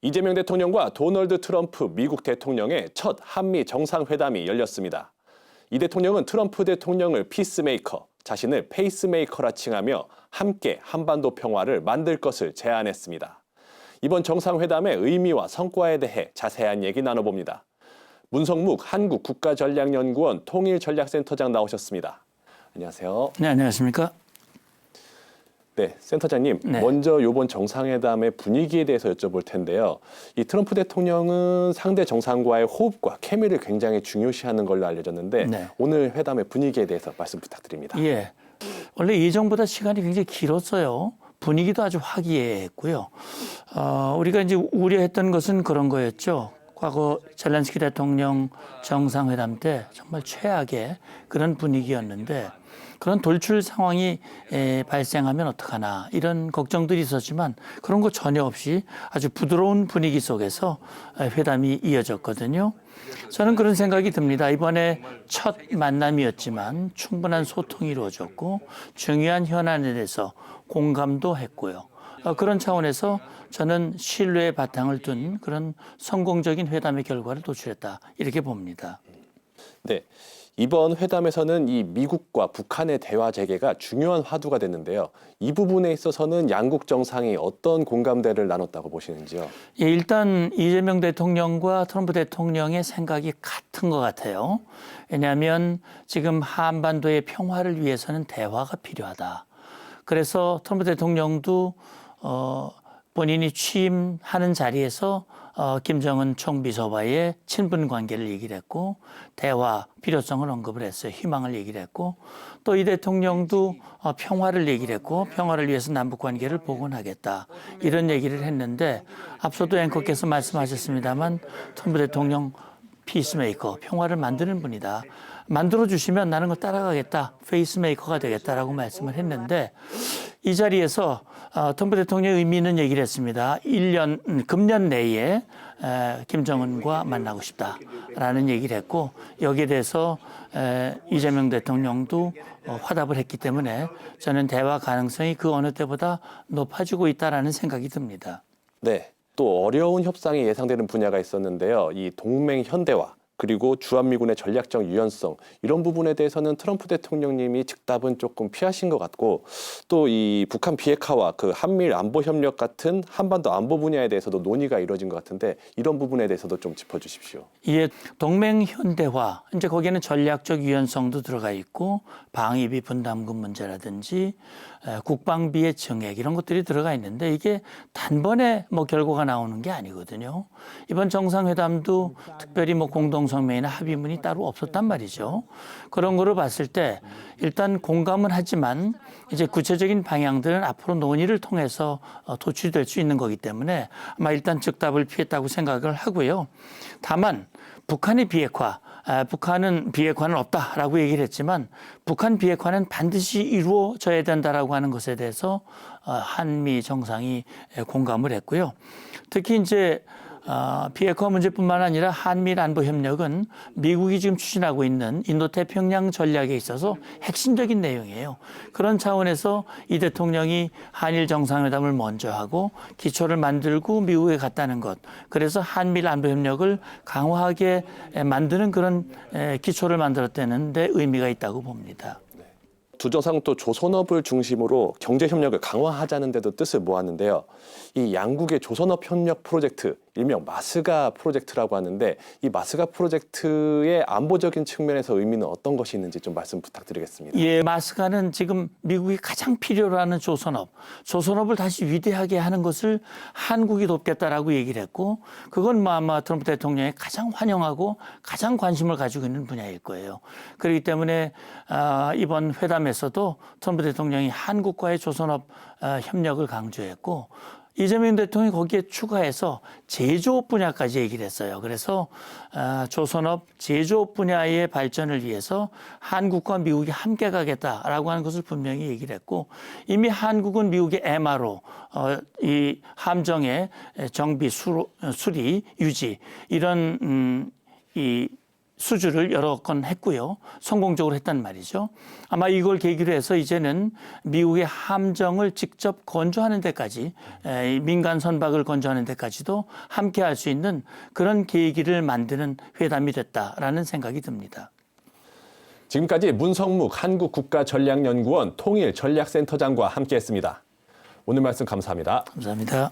이재명 대통령과 도널드 트럼프 미국 대통령의 첫 한미 정상회담이 열렸습니다. 이 대통령은 트럼프 대통령을 피스메이커, 자신을 페이스메이커라 칭하며 함께 한반도 평화를 만들 것을 제안했습니다. 이번 정상회담의 의미와 성과에 대해 자세한 얘기 나눠봅니다. 문성묵 한국국가전략연구원 통일전략센터장 나오셨습니다. 안녕하세요. 네, 안녕하십니까? 네, 센터장님, 네. 먼저 이번 정상회담의 분위기에 대해서 여쭤볼 텐데요. 이 트럼프 대통령은 상대 정상과의 호흡과 케미를 굉장히 중요시하는 걸로 알려졌는데 네. 오늘 회담의 분위기에 대해서 말씀 부탁드립니다. 예. 원래 예정보다 시간이 굉장히 길었어요. 분위기도 아주 화기애애했고요. 우리가 이제 우려했던 것은 그런 거였죠. 과거 젤렌스키 대통령 정상회담 때 정말 최악의 그런 분위기였는데 그런 돌출 상황이 발생하면 어떡하나 이런 걱정들이 있었지만 그런 거 전혀 없이 아주 부드러운 분위기 속에서 회담이 이어졌거든요. 저는 그런 생각이 듭니다. 이번에 첫 만남이었지만 충분한 소통이 이루어졌고 중요한 현안에 대해서 공감도 했고요. 그런 차원에서 저는 신뢰의 바탕을 둔 그런 성공적인 회담의 결과를 도출했다 이렇게 봅니다. 네, 이번 회담에서는 이 미국과 북한의 대화 재개가 중요한 화두가 됐는데요. 이 부분에 있어서는 양국 정상이 어떤 공감대를 나눴다고 보시는지요? 예, 일단 이재명 대통령과 트럼프 대통령의 생각이 같은 것 같아요. 왜냐하면 지금 한반도의 평화를 위해서는 대화가 필요하다. 그래서 트럼프 대통령도 본인이 취임하는 자리에서 김정은 총비서와의 친분 관계를 얘기를 했고 대화 필요성을 언급을 했어요. 희망을 얘기를 했고 또 이 대통령도 평화를 얘기를 했고 평화를 위해서 남북 관계를 복원하겠다 이런 얘기를 했는데 앞서도 앵커께서 말씀하셨습니다만 트럼프 대통령 피스메이커 평화를 만드는 분이다. 만들어주시면 나는 거 따라가겠다. 페이스메이커가 되겠다라고 말씀을 했는데 이 자리에서 트럼프 대통령의 의미 있는 얘기를 했습니다. 금년 내에 김정은과 만나고 싶다라는 얘기를 했고 여기에 대해서 이재명 대통령도 화답을 했기 때문에 저는 대화 가능성이 그 어느 때보다 높아지고 있다라는 생각이 듭니다. 네, 또 어려운 협상이 예상되는 분야가 있었는데요. 이 동맹 현대화 그리고 주한미군의 전략적 유연성 이런 부분에 대해서는 트럼프 대통령님이 즉답은 조금 피하신 것 같고 또 이 북한 비핵화와 그 한미일 안보 협력 같은 한반도 안보 분야에 대해서도 논의가 이루어진 것 같은데 이런 부분에 대해서도 좀 짚어주십시오. 예, 동맹 현대화 이제 거기에는 전략적 유연성도 들어가 있고 방위비 분담금 문제라든지 국방비의 증액 이런 것들이 들어가 있는데 이게 단번에 뭐 결과가 나오는 게 아니거든요. 이번 정상회담도 특별히 뭐 공동성명이나 합의문이 따로 없었단 말이죠. 그런 거를 봤을 때 일단 공감은 하지만 이제 구체적인 방향들은 앞으로 논의를 통해서 도출될 수 있는 거기 때문에 아마 일단 즉답을 피했다고 생각을 하고요. 다만 북한의 북한은 비핵화는 없다라고 얘기를 했지만 북한 비핵화는 반드시 이루어져야 된다라고 하는 것에 대해서 한미 정상이 공감을 했고요. 특히 이제 비핵화 문제뿐만 아니라 한미일 안보 협력은 미국이 지금 추진하고 있는 인도태평양 전략에 있어서 핵심적인 내용이에요. 그런 차원에서 이 대통령이 한일 정상회담을 먼저 하고 기초를 만들고 미국에 갔다는 것. 그래서 한미일 안보 협력을 강화하게 만드는 그런 기초를 만들었다는 데 의미가 있다고 봅니다. 두 정상은 또 조선업을 중심으로 경제 협력을 강화하자는 데도 뜻을 모았는데요. 이 양국의 조선업 협력 프로젝트, 일명 마스가 프로젝트라고 하는데 이 마스가 프로젝트의 안보적인 측면에서 의미는 어떤 것이 있는지 좀 말씀 부탁드리겠습니다. 예, 마스가는 지금 미국이 가장 필요로 하는 조선업을 다시 위대하게 하는 것을 한국이 돕겠다라고 얘기를 했고 그건 아마 트럼프 대통령이 가장 환영하고 가장 관심을 가지고 있는 분야일 거예요. 그렇기 때문에 이번 회담에서도 트럼프 대통령이 한국과의 조선업 협력을 강조했고 이재명 대통령이 거기에 추가해서 제조업 분야까지 얘기를 했어요. 그래서 조선업 제조업 분야의 발전을 위해서 한국과 미국이 함께 가겠다라고 하는 것을 분명히 얘기를 했고 이미 한국은 미국의 MRO, 이 함정의 정비, 수리, 유지 이런 이 수주를 여러 건 했고요. 성공적으로 했단 말이죠. 아마 이걸 계기로 해서 이제는 미국의 함정을 직접 건조하는 데까지 민간 선박을 건조하는 데까지도 함께 할 수 있는 그런 계기를 만드는 회담이 됐다라는 생각이 듭니다. 지금까지 문성묵 한국국가전략연구원 통일전략센터장과 함께했습니다. 오늘 말씀 감사합니다. 감사합니다.